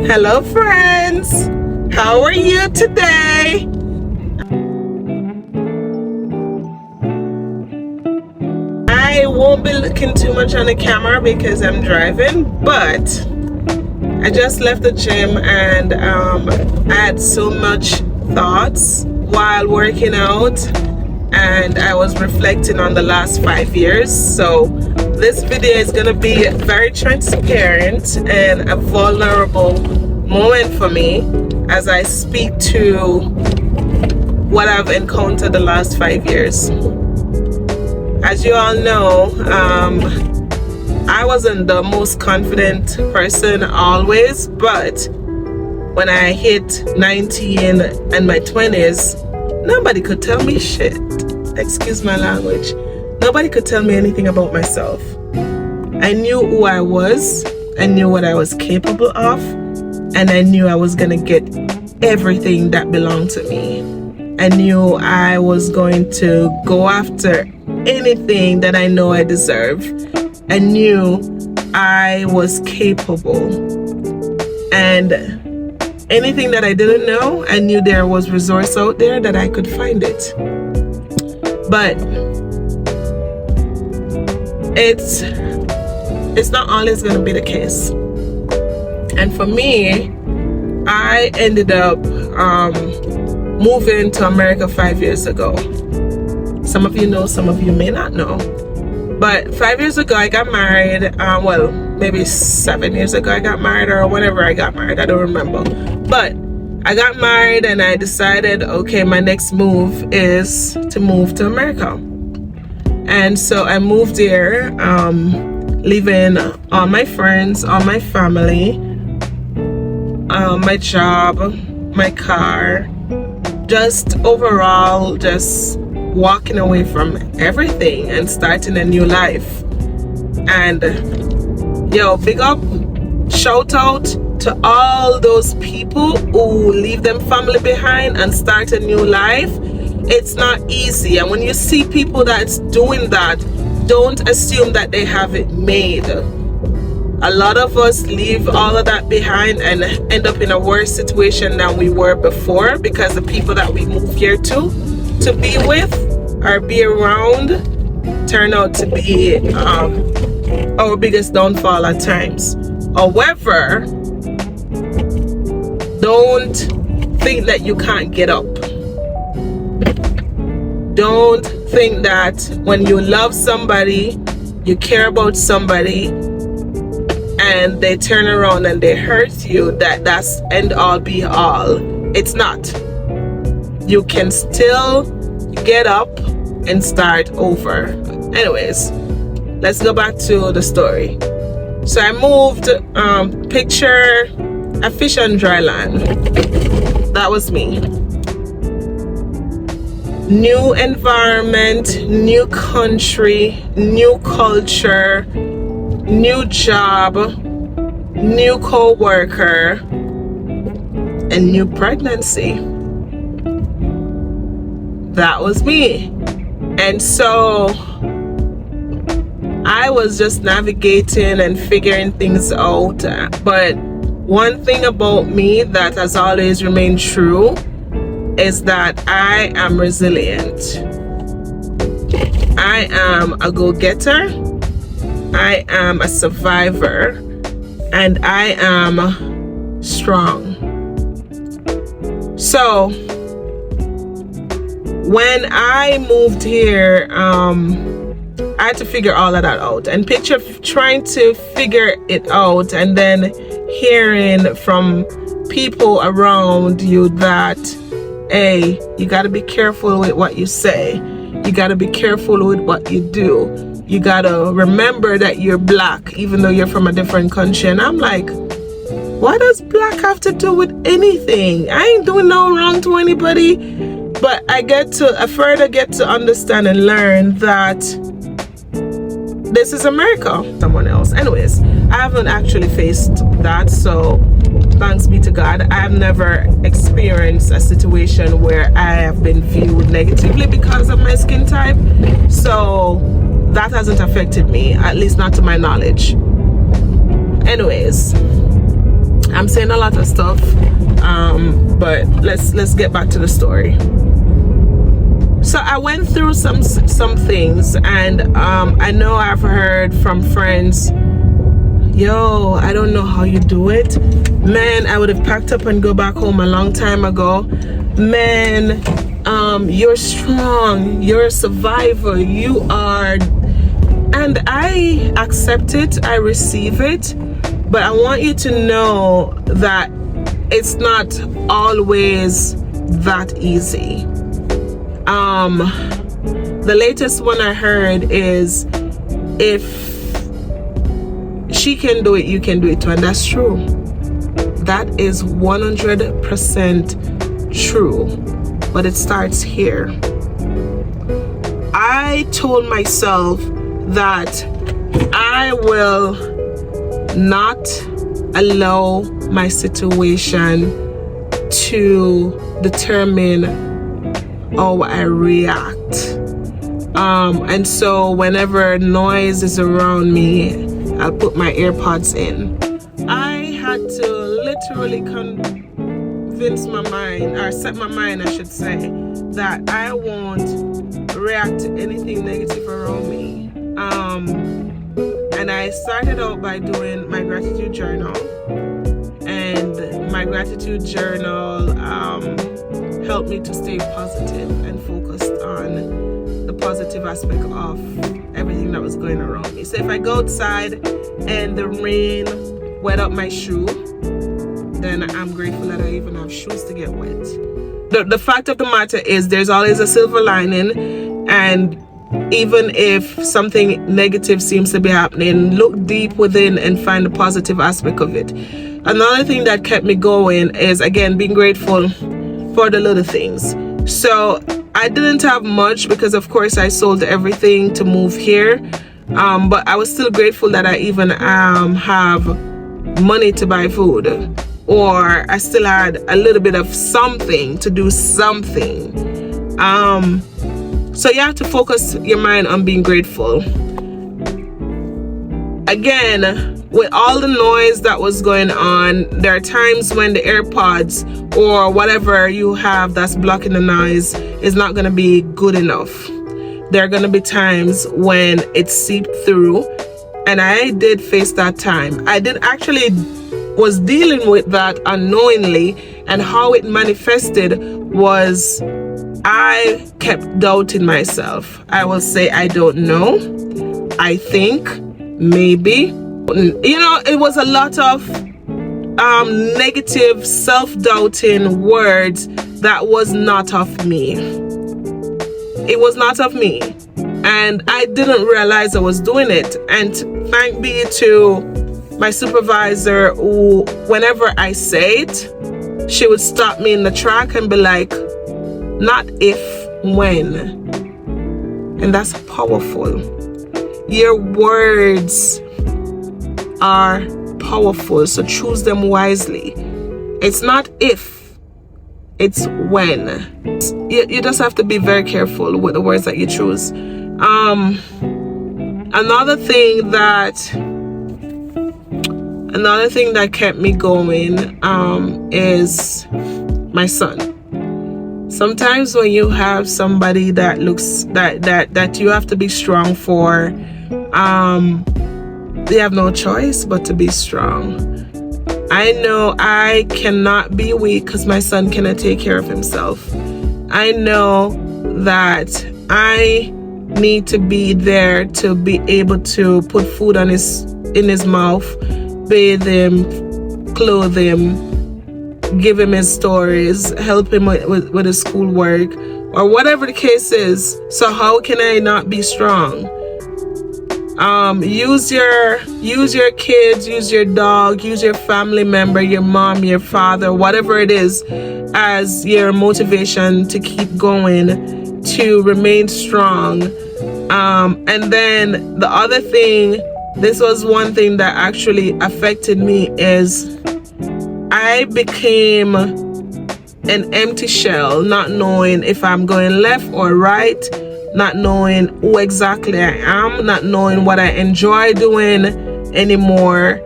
Hello friends, how are you today? I won't be looking too much on the camera because I'm driving, but I just left the gym and I had so much thoughts while working out, and I was reflecting on the last 5 years. So this video is going to be very transparent and a vulnerable moment for me as I speak to what I've encountered the last 5 years. As you all know, I wasn't the most confident person always, but when I hit 19 and my 20s, nobody could tell me shit. Excuse my language. Nobody could tell me anything about myself. I knew who I was, I knew what I was capable of, and I knew I was gonna get everything that belonged to me. I knew I was going to go after anything that I know I deserve. I knew I was capable. And anything that I didn't know, I knew there was resource out there that I could find it. But it's not always going to be the case. And for me, I ended up moving to America 5 years ago. Some of you know, some of you may not know. But 5 years ago, I got married. Well, maybe 7 years ago, I got married, or whenever I got married. I don't remember. But I got married and I decided, okay, my next move is to move to America. And so I moved here, leaving all my friends, all my family, my job, my car, just overall, just walking away from everything and starting a new life. And yo, big up, shout out to all those people who leave them family behind and start a new life. It's not easy, and when you see people that's doing that, don't assume that they have it made. A lot of us leave all of that behind and end up in a worse situation than we were before, because the people that we move here to be with or be around turn out to be our biggest downfall at times. However, don't think that you can't get up. Don't think that when you love somebody, you care about somebody, and they turn around and they hurt you, that's end all be all. It's not. You can still get up and start over. Anyways, let's go back to the story. So I moved, picture a fish on dry land. That was me. New environment, new country, new culture, new job, new co-worker, and new pregnancy. That was me. And so I was just navigating and figuring things out. But one thing about me that has always remained true is that I am resilient. I am a go-getter. I am a survivor. And I am strong. So when I moved here, I had to figure all of that out. And picture trying to figure it out and then hearing from people around you that, hey, you got to be careful with what you say. You got to be careful with what you do. You got to remember that you're black, even though you're from a different country. And I'm like, what does black have to do with anything? I ain't doing no wrong to anybody. But I further get to understand and learn that this is America. Someone else. Anyways, I haven't actually faced that, so thanks be to God. I have never experienced a situation where I have been viewed negatively because of my skin type. So that hasn't affected me, at least not to my knowledge. Anyways, I'm I'm saying a lot of stuff, but let's get back to the story. So I went through some things, and I know I've heard from friends, yo, I don't know how you do it. Man, I would have packed up and go back home a long time ago. Man, you're strong, you're a survivor, you are. And I accept it, I receive it, but I want you to know that it's not always that easy. The latest one I heard is, if she can do it, you can do it too. And that's true. That is 100% true. But it starts here. I told myself that I will not allow my situation to determine how I react. And so whenever noise is around me, I'll put my AirPods in. I had to literally convince my mind, or set my mind, I should say, that I won't react to anything negative around me. And I started out by doing my gratitude journal. And my gratitude journal helped me to stay positive and focused on the positive aspect of everything that was going around me. So if I go outside and the rain wet up my shoe, then I'm grateful that I even have shoes to get wet. The fact of the matter is, there's always a silver lining, and even if something negative seems to be happening, look deep within and find the positive aspect of it. Another thing that kept me going is, again, being grateful for the little things. So I didn't have much because, of course, I sold everything to move here. But I was still grateful that I even have money to buy food, or I still had a little bit of something to do something. So you have to focus your mind on being grateful. Again, with all the noise that was going on, there are times when the AirPods or whatever you have that's blocking the noise is not going to be good enough. There are going to be times when it seeped through, and I did face that time. I did actually was dealing with that unknowingly, and how it manifested was I kept doubting myself. I will say, I don't know, I think, maybe. You know, it was a lot of negative self-doubting words that was not of me. It was not of me, and I didn't realize I was doing it. And thank be to my supervisor, who, whenever I say it, she would stop me in the track and be like, not if, when. And that's powerful. Your words are powerful, so choose them wisely. It's not if, it's when. You just have to be very careful with the words that you choose. Another thing that kept me going is my son. Sometimes when you have somebody that looks that you have to be strong for, they have no choice but to be strong. I know I cannot be weak because my son cannot take care of himself. I know that I need to be there to be able to put food in his mouth, bathe him, clothe him, give him his stories, help him with his schoolwork, or whatever the case is. So how can I not be strong? Use your kids, use your dog, use your family member, your mom, your father, whatever it is, as your motivation to keep going, to remain strong. And then the other thing, this was one thing that actually affected me, is I became an empty shell, not knowing if I'm going left or right, not knowing who exactly I am, not knowing what I enjoy doing anymore.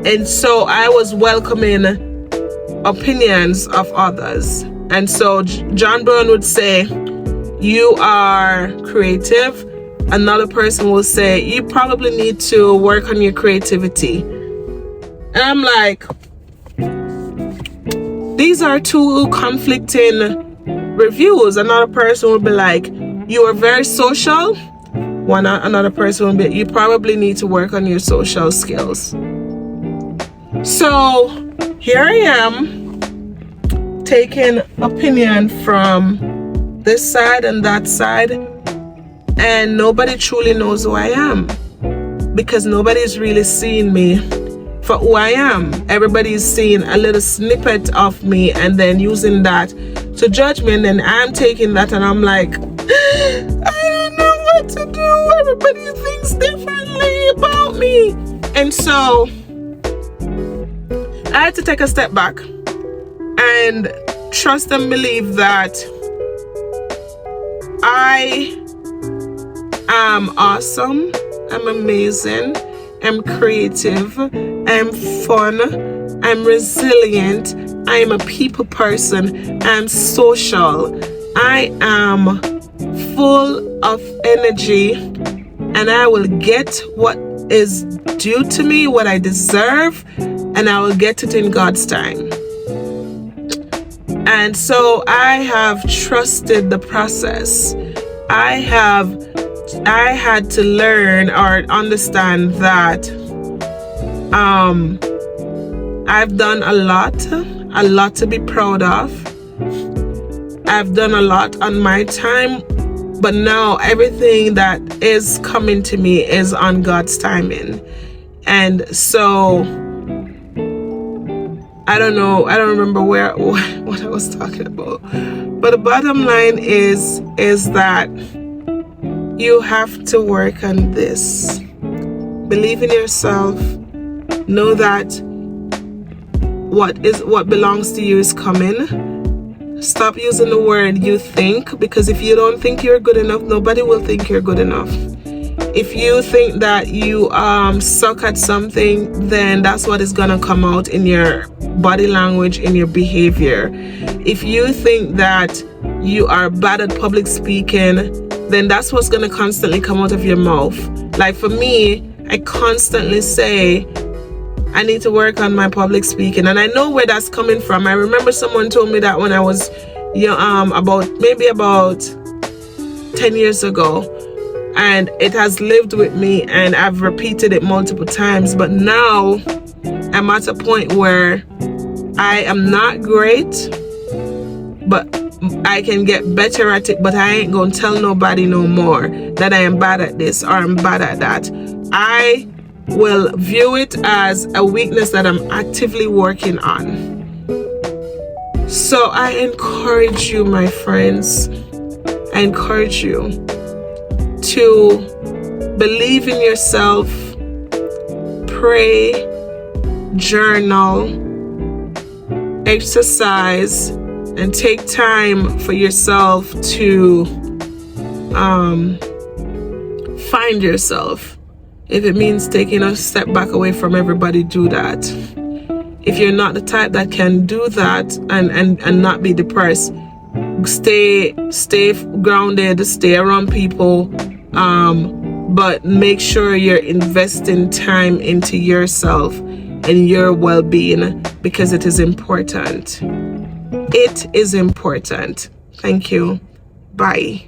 And so I was welcoming opinions of others. And so John Brown would say, you are creative. Another person will say, you probably need to work on your creativity. And I'm like, these are two conflicting reviews. Another person will be like, you are very social. Another person will be, you probably need to work on your social skills. So here I am, taking opinion from this side and that side, and nobody truly knows who I am, because nobody's really seeing me for who I am. Everybody's seeing a little snippet of me and then using that to judge me, and then I'm taking that and I'm like, I don't know what to do. Everybody thinks differently about me. And so I had to take a step back and trust and believe that I am awesome, I'm amazing, I'm creative, I'm fun, I'm resilient, I'm a people person, I'm social, I am full of energy, and I will get what is due to me, what I deserve, and I will get it in God's time. And so I have trusted the process. I had to learn or understand that I've done a lot to be proud of. I've done a lot on my time, but now everything that is coming to me is on God's timing. And so I don't remember what I was talking about. But the bottom line is that you have to work on this. Believe in yourself. Know that what belongs to you is coming. Stop using the word you think, because if you don't think you're good enough, nobody will think you're good enough. If you think that you suck at something, then that's what is gonna come out in your body language, in your behavior. If you think that you are bad at public speaking, then that's what's gonna constantly come out of your mouth. Like for me, I constantly say, I need to work on my public speaking, and I know where that's coming from. I remember someone told me that when I was about 10 years ago, and it has lived with me, and I've repeated it multiple times. But now I'm at a point where I am not great, but I can get better at it, but I ain't gonna tell nobody no more that I am bad at this or I'm bad at that. I will view it as a weakness that I'm actively working on. So I encourage you, my friends, I encourage you to believe in yourself, pray, journal, exercise, and take time for yourself to find yourself. If it means taking a step back away from everybody, do that. If you're not the type that can do that and not be depressed, stay grounded, stay around people, but make sure you're investing time into yourself and your well-being, because it is important. It is important. Thank you. Bye.